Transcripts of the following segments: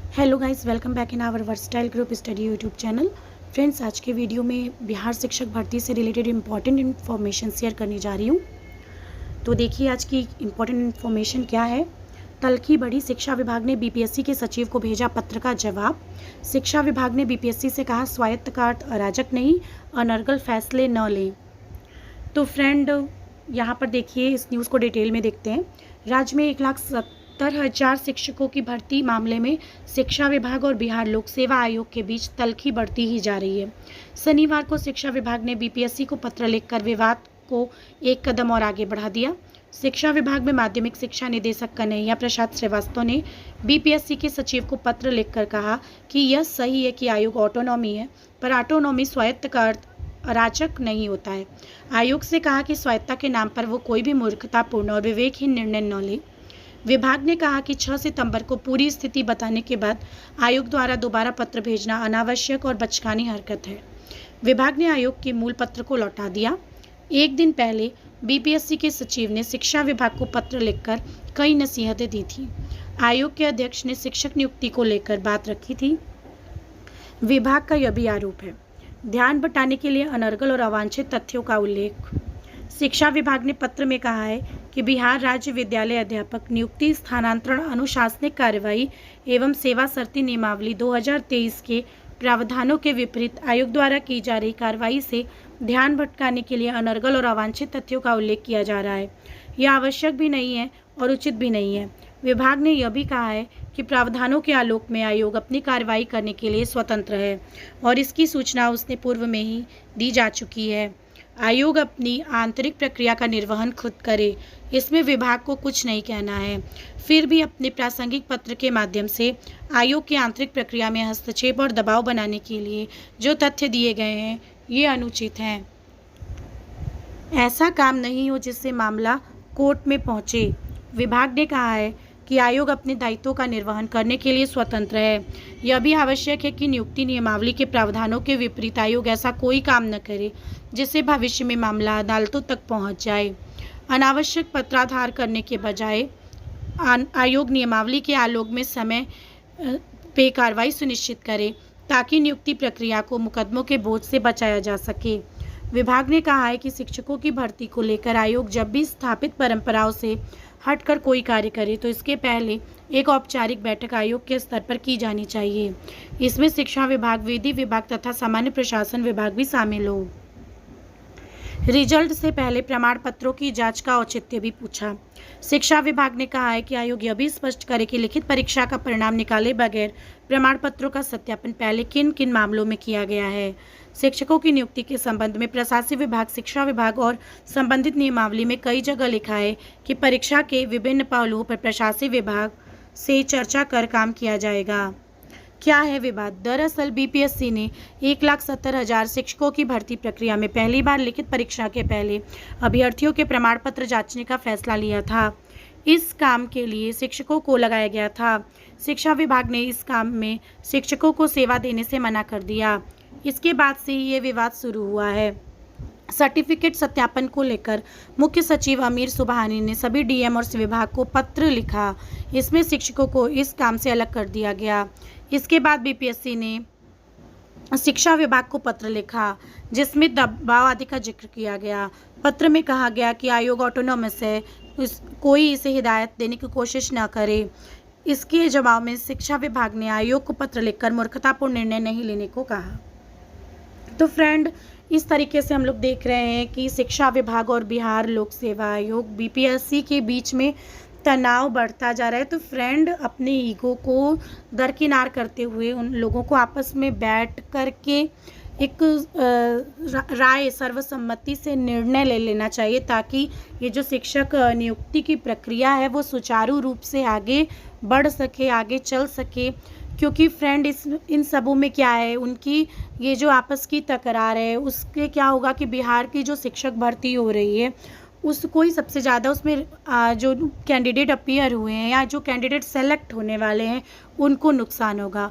Hello guys, welcome back in our versatile group study YouTube channel. Friends, आज के video में बिहार शिक्षक भर्ती से रिलेटेड इंपॉर्टेंट इन्फॉर्मेशन शेयर करने जा रही हूँ। तो देखिए आज की इम्पॉर्टेंट इन्फॉर्मेशन क्या है। तल्खी बढ़ी, शिक्षा विभाग ने बीपीएससी के सचिव को भेजा पत्र का जवाब। शिक्षा विभाग ने बीपीएससी से कहा स्वायत्त का अर्थ अराजक नहीं, अनर्गल फैसले न लें। तो फ्रेंड यहाँ पर देखिए, इस न्यूज़ को डिटेल में देखते हैं। राज्य में 1,70,000 शिक्षकों की भर्ती मामले में शिक्षा विभाग और बिहार लोक सेवा आयोग के बीच तल्खी बढ़ती ही जा रही है। शनिवार को शिक्षा विभाग ने बीपीएससी को पत्र लिखकर विवाद को एक कदम और आगे बढ़ा दिया। शिक्षा विभाग में माध्यमिक शिक्षा निदेशक कन्हैया प्रसाद श्रीवास्तव ने बीपीएससी के सचिव को पत्र लिखकर कहा कि यह सही है कि आयोग ऑटोनॉमी है, पर ऑटोनॉमी स्वायत्त का अर्थ अराजक नहीं होता है। आयोग से कहा कि स्वायत्तता के नाम पर वो कोई भी मूर्खतापूर्ण और विवेकहीन निर्णय न ले। विभाग ने कहा कि 6 सितंबर को पूरी स्थिति बताने के बाद आयोग द्वारा दोबारा पत्र भेजना अनावश्यक और बचकानी हरकत है। विभाग ने आयोग के मूल पत्र को लौटा दिया। एक दिन पहले बीपीएससी के सचिव ने शिक्षा विभाग को पत्र लिखकर कई नसीहतें दी थी। आयोग के अध्यक्ष ने शिक्षक नियुक्ति को लेकर बात रखी थी। विभाग का यह भी आरोप है, ध्यान बटाने के लिए अनर्गल और अवांछित तथ्यों का उल्लेख। शिक्षा विभाग ने पत्र में कहा है कि बिहार राज्य विद्यालय अध्यापक नियुक्ति, स्थानांतरण, अनुशासनिक कार्रवाई एवं सेवा शर्ती नियमावली 2023 के प्रावधानों के विपरीत आयोग द्वारा की जा रही कार्रवाई से ध्यान भटकाने के लिए अनर्गल और अवांछित तथ्यों का उल्लेख किया जा रहा है। यह आवश्यक भी नहीं है और उचित भी नहीं है। विभाग ने यह भी कहा है कि प्रावधानों के आलोक में आयोग अपनी कार्रवाई करने के लिए स्वतंत्र है और इसकी सूचना उसने पूर्व में ही दी जा चुकी है। आयोग अपनी आंतरिक प्रक्रिया का निर्वहन खुद करे, इसमें विभाग को कुछ नहीं कहना है। फिर भी अपने प्रासंगिक पत्र के माध्यम से आयोग की आंतरिक प्रक्रिया में हस्तक्षेप और दबाव बनाने के लिए जो तथ्य दिए गए हैं ये अनुचित हैं। ऐसा काम नहीं हो जिससे मामला कोर्ट में पहुंचे। विभाग ने कहा है कि आयोग अपने दायित्वों का निर्वहन करने के लिए स्वतंत्र है। यह भी आवश्यक है कि नियुक्ति नियमावली के प्रावधानों के विपरीत आयोग ऐसा कोई काम न करे जिससे भविष्य में मामला अदालतों तक पहुंच जाए। अनावश्यक पत्राधार करने के बजाय आयोग नियमावली के आलोक में समय पे कार्रवाई सुनिश्चित करे ताकि नियुक्ति प्रक्रिया को मुकदमों के बोझ से बचाया जा सके। विभाग ने कहा है कि शिक्षकों की भर्ती को लेकर आयोग जब भी स्थापित परंपराओं से हटकर कोई कार्य करे तो इसके पहले एक औपचारिक बैठक आयोग के स्तर पर की जानी चाहिए। इसमें शिक्षा विभाग, विधि विभाग तथा सामान्य प्रशासन विभाग भी शामिल हो। रिजल्ट से पहले प्रमाण पत्रों की जांच का औचित्य भी पूछा। शिक्षा विभाग ने कहा है कि आयोग यह भी स्पष्ट करे कि लिखित परीक्षा का परिणाम निकाले बगैर प्रमाण पत्रों का सत्यापन पहले किन किन मामलों में किया गया है। शिक्षकों की नियुक्ति के संबंध में प्रशासनिक विभाग, शिक्षा विभाग और संबंधित नियमावली में कई जगह लिखा है कि परीक्षा के विभिन्न पहलुओं पर प्रशासनिक विभाग से चर्चा कर काम किया जाएगा। क्या है विवाद? दरअसल बीपीएससी ने 1,70,000 शिक्षकों की भर्ती प्रक्रिया में पहली बार लिखित परीक्षा के पहले अभ्यर्थियों के प्रमाण पत्र जांचने का फैसला लिया था। इस काम के लिए शिक्षकों को लगाया गया था। शिक्षा विभाग ने इस काम में शिक्षकों को सेवा देने से मना कर दिया। इसके बाद से ही ये विवाद शुरू हुआ है। सर्टिफिकेट सत्यापन को लेकर मुख्य सचिव अमीर सुबहानी ने सभी डीएम और विभाग को पत्र लिखा। इसमें शिक्षकों को इस काम से अलग कर दिया गया। इसके बाद बीपीएससी ने शिक्षा विभाग को पत्र लिखा जिसमें दबाव आदि का जिक्र किया गया। पत्र में कहा गया कि आयोग ऑटोनोमस है, कोई इसे हिदायत देने की कोशिश न करे। इसके जवाब में शिक्षा विभाग ने आयोग को पत्र लिखकर मूर्खतापूर्ण निर्णय नहीं लेने को कहा। तो फ्रेंड, इस तरीके से हम लोग देख रहे हैं कि शिक्षा विभाग और बिहार लोक सेवा आयोग बीपीएससी के बीच में तनाव बढ़ता जा रहा है। तो फ्रेंड, अपने ईगो को दरकिनार करते हुए उन लोगों को आपस में बैठ करके एक राय, सर्वसम्मति से निर्णय ले लेना चाहिए ताकि ये जो शिक्षक नियुक्ति की प्रक्रिया है वो सुचारू रूप से आगे बढ़ सके, आगे चल सके। क्योंकि फ्रेंड, इन सबों में क्या है, उनकी ये जो आपस की तकरार है उसके क्या होगा कि बिहार की जो शिक्षक भर्ती हो रही है उसको ही सबसे ज़्यादा उसमें जो कैंडिडेट अपीयर हुए हैं या जो कैंडिडेट सेलेक्ट होने वाले हैं उनको नुकसान होगा।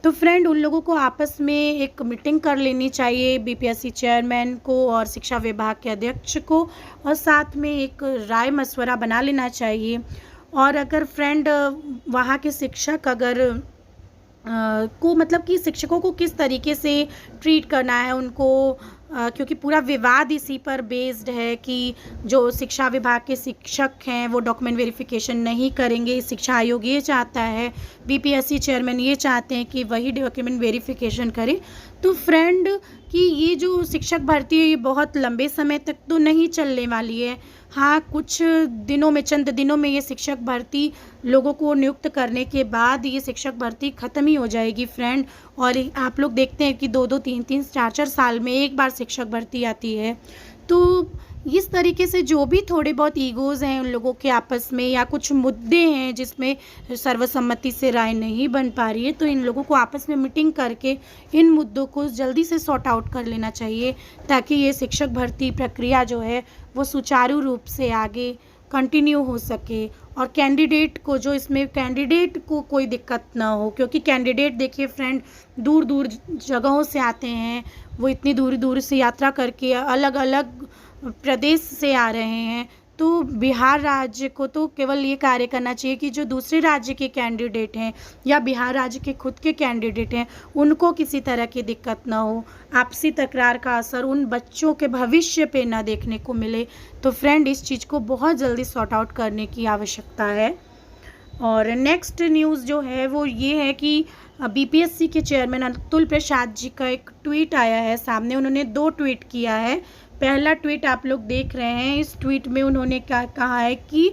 तो फ्रेंड, उन लोगों को आपस में एक मीटिंग कर लेनी चाहिए, बीपीएससी चेयरमैन को और शिक्षा विभाग के अध्यक्ष को, और साथ में एक राय मशवरा बना लेना चाहिए। और अगर फ्रेंड वहाँ के शिक्षक अगर को मतलब कि शिक्षकों को किस तरीके से ट्रीट करना है उनको, क्योंकि पूरा विवाद इसी पर बेस्ड है कि जो शिक्षा विभाग के शिक्षक हैं वो डॉक्यूमेंट वेरिफिकेशन नहीं करेंगे। शिक्षा आयोग ये चाहता है, बीपीएससी चेयरमैन ये चाहते हैं कि वही डॉक्यूमेंट वेरिफिकेशन करें। तो फ्रेंड कि ये जो शिक्षक भर्ती है ये बहुत लंबे समय तक तो नहीं चलने वाली है। हाँ, कुछ दिनों में, चंद दिनों में ये शिक्षक भर्ती लोगों को नियुक्त करने के बाद ये शिक्षक भर्ती ख़त्म ही हो जाएगी फ्रेंड। और आप लोग देखते हैं कि 2-2, 3-3, 4-4 साल में एक बार शिक्षक भर्ती आती है। तो इस तरीके से जो भी थोड़े बहुत ईगोज़ हैं उन लोगों के आपस में, या कुछ मुद्दे हैं जिसमें सर्वसम्मति से राय नहीं बन पा रही है, तो इन लोगों को आपस में मीटिंग करके इन मुद्दों को जल्दी से सॉर्ट आउट कर लेना चाहिए, ताकि ये शिक्षक भर्ती प्रक्रिया जो है वो सुचारू रूप से आगे कंटिन्यू हो सके और कैंडिडेट को, जो इसमें कैंडिडेट को कोई दिक्कत ना हो। क्योंकि कैंडिडेट देखिए फ्रेंड दूर दूर जगहों से आते हैं, वो इतनी दूर दूर से यात्रा करके अलग अलग प्रदेश से आ रहे हैं। तो बिहार राज्य को तो केवल ये कार्य करना चाहिए कि जो दूसरे राज्य के कैंडिडेट हैं या बिहार राज्य के खुद के कैंडिडेट हैं उनको किसी तरह की दिक्कत ना हो, आपसी तकरार का असर उन बच्चों के भविष्य पे ना देखने को मिले। तो फ्रेंड इस चीज़ को बहुत जल्दी सॉर्ट आउट करने की आवश्यकता है। और नेक्स्ट न्यूज़ जो है वो ये है कि बीपीएससी के चेयरमैन अतुल प्रसाद जी का एक ट्वीट आया है सामने। उन्होंने 2 ट्वीट किया है। पहला ट्वीट आप लोग देख रहे हैं। इस ट्वीट में उन्होंने क्या कहा है कि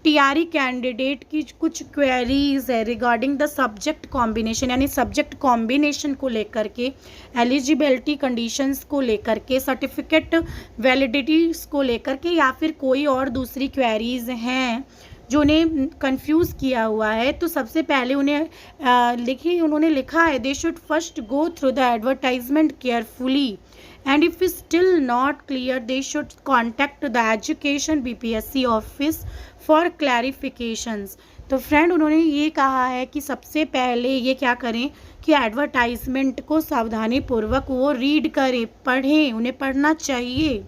टीआरई कैंडिडेट की कुछ क्वेरीज है रिगार्डिंग द सब्जेक्ट कॉम्बिनेशन, यानी सब्जेक्ट कॉम्बिनेशन को लेकर के, एलिजिबिलिटी कंडीशंस को लेकर के, सर्टिफिकेट वैलिडिटीज को लेकर के, या फिर कोई और दूसरी क्वेरीज हैं जो उन्हें कंफ्यूज किया हुआ है। तो सबसे पहले उन्होंने लिखा है they should first go through the advertisement carefully and if still not clear they should contact the education BPSC office for clarifications। तो फ्रेंड उन्होंने ये कहा है कि सबसे पहले ये क्या करें कि एडवर्टाइजमेंट को सावधानी पूर्वक वो रीड करें, पढ़ें, उन्हें पढ़ना चाहिए।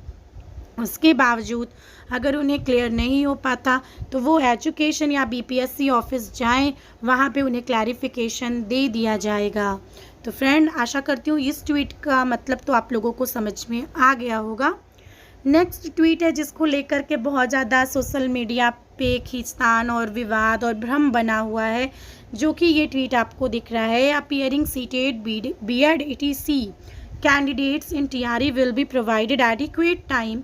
उसके बावजूद अगर उन्हें क्लियर नहीं हो पाता तो वो एजुकेशन या बीपीएससी ऑफिस जाएं, वहाँ पे उन्हें क्लैरिफिकेशन दे दिया जाएगा। तो फ्रेंड आशा करती हूँ इस ट्वीट का मतलब तो आप लोगों को समझ में आ गया होगा। नेक्स्ट ट्वीट है जिसको लेकर के बहुत ज़्यादा सोशल मीडिया पे खींचतान और विवाद और भ्रम बना हुआ है, जो कि ये ट्वीट आपको दिख रहा है। Appearing seated B Ed ETC candidates in TRE will be provided adequate time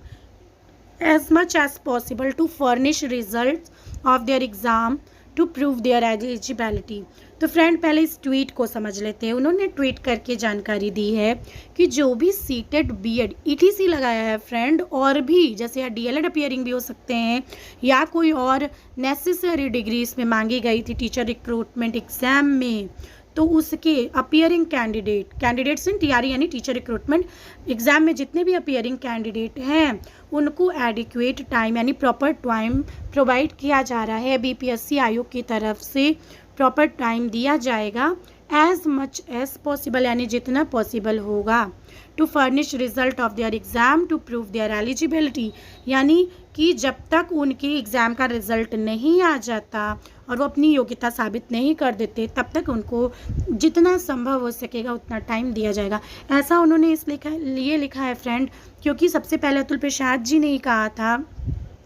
as much as possible to furnish results of their exam to prove their eligibility। तो फ्रेंड पहले इस ट्वीट को समझ लेते हैं। उन्होंने ट्वीट करके जानकारी दी है कि जो भी सीटेड बीएड ETC लगाया है फ्रेंड, और भी जैसे DLED अपीयरिंग भी हो सकते हैं या कोई और नेसेसरी डिग्री इसमें मांगी गई थी टीचर रिक्रूटमेंट एग्जाम में, तो उसके अपीयरिंग कैंडिडेट्स इन TRE यानी टीचर रिक्रूटमेंट एग्जाम में जितने भी अपीयरिंग कैंडिडेट हैं उनको एडिक्वेट टाइम यानी प्रॉपर टाइम प्रोवाइड किया जा रहा है। बीपीएससी आयोग की तरफ से प्रॉपर टाइम दिया जाएगा एज मच एज पॉसिबल, यानी जितना पॉसिबल होगा, to furnish result of their exam to prove their eligibility, यानी कि जब तक उनके एग्ज़ाम का रिज़ल्ट नहीं आ जाता और वो अपनी योग्यता साबित नहीं कर देते तब तक उनको जितना संभव हो सकेगा उतना टाइम दिया जाएगा। ऐसा उन्होंने इसलिए लिखा है फ्रेंड क्योंकि सबसे पहले अतुल प्रसाद जी ने ही कहा था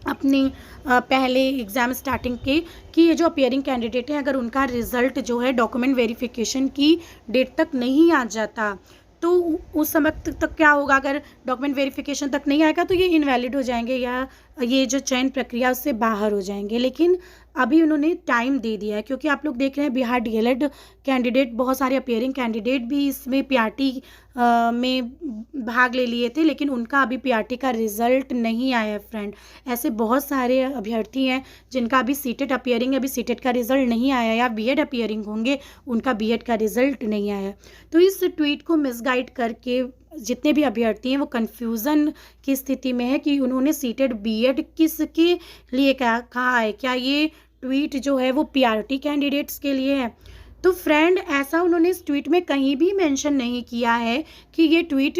अपने पहले एग्ज़ाम स्टार्टिंग के कि ये जो अपीयरिंग कैंडिडेट हैं अगर उनका रिज़ल्ट जो है डॉक्यूमेंट वेरिफिकेशन की डेट तक नहीं आ जाता तो उस समय तक क्या होगा, अगर डॉक्यूमेंट वेरिफिकेशन तक नहीं आएगा तो ये इनवैलिड हो जाएंगे या ये जो चयन प्रक्रिया उससे बाहर हो जाएंगे। लेकिन अभी उन्होंने टाइम दे दिया है क्योंकि आप लोग देख रहे हैं बिहार DLED कैंडिडेट, बहुत सारे अपीयरिंग कैंडिडेट भी इसमें PRT में भाग ले लिए थे, लेकिन उनका अभी PRT का रिज़ल्ट नहीं आया है फ्रेंड। ऐसे बहुत सारे अभ्यर्थी हैं जिनका अभी सीटेड अपीयरिंग, अभी सीटेड का रिज़ल्ट नहीं आया, या बीएड अपीयरिंग होंगे उनका बीएड का रिज़ल्ट नहीं आया। तो इस ट्वीट को मिसगाइड करके जितने भी अभ्यर्थी हैं वो कन्फ्यूज़न की स्थिति में है कि उन्होंने सीटेड बीएड किसके लिए कहा है, क्या ये ट्वीट जो है वो PRT कैंडिडेट्स के लिए है। तो फ्रेंड ऐसा उन्होंने इस ट्वीट में कहीं भी मेंशन नहीं किया है कि ये ट्वीट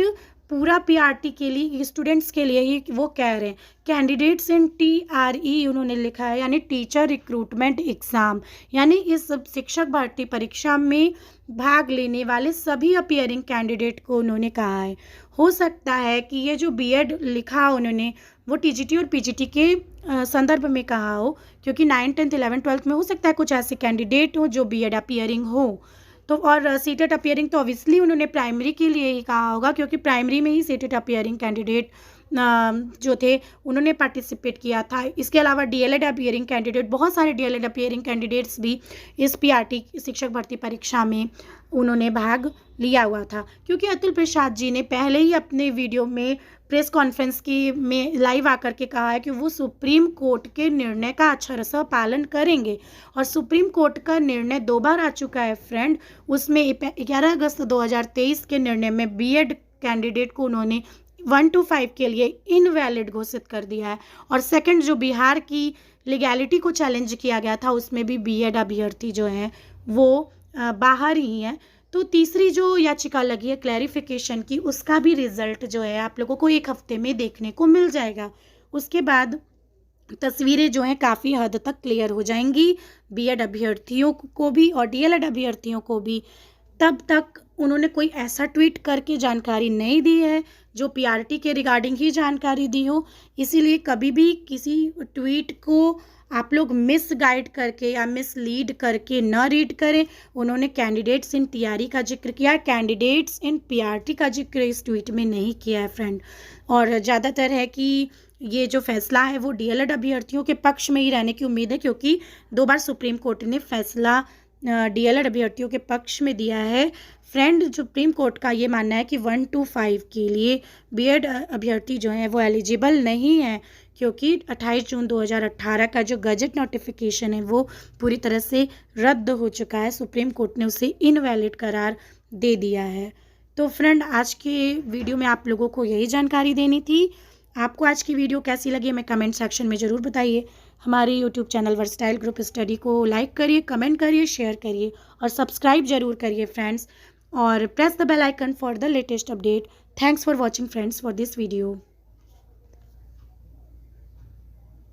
पूरा पीआरटी के लिए स्टूडेंट्स के लिए ही वो कह रहे हैं। कैंडिडेट्स इन टीआरई उन्होंने लिखा है, यानी टीचर रिक्रूटमेंट एग्ज़ाम, यानी इस शिक्षक भर्ती परीक्षा में भाग लेने वाले सभी अपीयरिंग कैंडिडेट को उन्होंने कहा है। हो सकता है कि ये जो बीएड लिखा उन्होंने वो टीजीटी और पीजीटी के संदर्भ में कहा हो, क्योंकि 9th 10th 11th 12th में हो सकता है कुछ ऐसे कैंडिडेट हो जो बीएड अपीयरिंग हो। तो और सीटेट अपीयरिंग तो ऑब्वियसली उन्होंने प्राइमरी के लिए ही कहा होगा, क्योंकि प्राइमरी में ही सीटेट अपीयरिंग कैंडिडेट जो थे उन्होंने पार्टिसिपेट किया था। इसके अलावा डीएलएड अपीयरिंग कैंडिडेट, बहुत सारे डीएलएड अपीयरिंग कैंडिडेट्स भी इस पीआरटी शिक्षक भर्ती परीक्षा में उन्होंने भाग लिया हुआ था। क्योंकि अतुल प्रसाद जी ने पहले ही अपने वीडियो में प्रेस कॉन्फ्रेंस की में लाइव आकर के कहा है कि वो सुप्रीम कोर्ट के निर्णय का अक्षरशः पालन करेंगे, और सुप्रीम कोर्ट का निर्णय 2 बार आ चुका है फ्रेंड। उसमें 11 अगस्त 2023 के निर्णय में बीएड कैंडिडेट को उन्होंने 1 to 5 के लिए इनवैलिड घोषित कर दिया है, और सेकंड जो बिहार की लीगैलिटी को चैलेंज किया गया था उसमें भी बीएड अभ्यर्थी जो हैं वो बाहर ही हैं। तो तीसरी जो याचिका लगी है क्लैरिफिकेशन की, उसका भी रिजल्ट जो है आप लोगों को 1 हफ्ते में देखने को मिल जाएगा। उसके बाद तस्वीरें जो हैं काफ़ी हद तक क्लियर हो जाएंगी बीएड अभ्यर्थियों को भी और डीएलएड अभ्यर्थियों को भी। तब तक उन्होंने कोई ऐसा ट्वीट करके जानकारी नहीं दी है जो पीआरटी के रिगार्डिंग ही जानकारी दी हो, इसीलिए कभी भी किसी ट्वीट को आप लोग मिस गाइड करके या मिसलीड करके न रीड करें। उन्होंने कैंडिडेट्स इन टीआरई का जिक्र किया, कैंडिडेट्स इन पीआरटी का जिक्र इस ट्वीट में नहीं किया है फ्रेंड। और ज़्यादातर है कि ये जो फैसला है वो डीएलएड अभ्यर्थियों के पक्ष में ही रहने की उम्मीद है, क्योंकि 2 बार सुप्रीम कोर्ट ने फैसला डीएलएड अभ्यर्थियों के पक्ष में दिया है फ्रेंड। सुप्रीम कोर्ट का ये मानना है कि 1 to 5 के लिए बीएड अभ्यर्थी जो हैं वो एलिजिबल नहीं है, क्योंकि 28 जून 2018 का जो गजट नोटिफिकेशन है वो पूरी तरह से रद्द हो चुका है। सुप्रीम कोर्ट ने उसे इनवैलिड करार दे दिया है। तो फ्रेंड, आज के वीडियो में आप लोगों को यही जानकारी देनी थी। आपको आज की वीडियो कैसी लगी हमें कमेंट सेक्शन में ज़रूर बताइए। हमारे YouTube channel versatile group study को लाइक करिए, कमेंट करिए, शेयर करिए और सब्सक्राइब जरूर करिए फ्रेंड्स, और press the bell icon for the latest update. Thanks for watching friends for this video.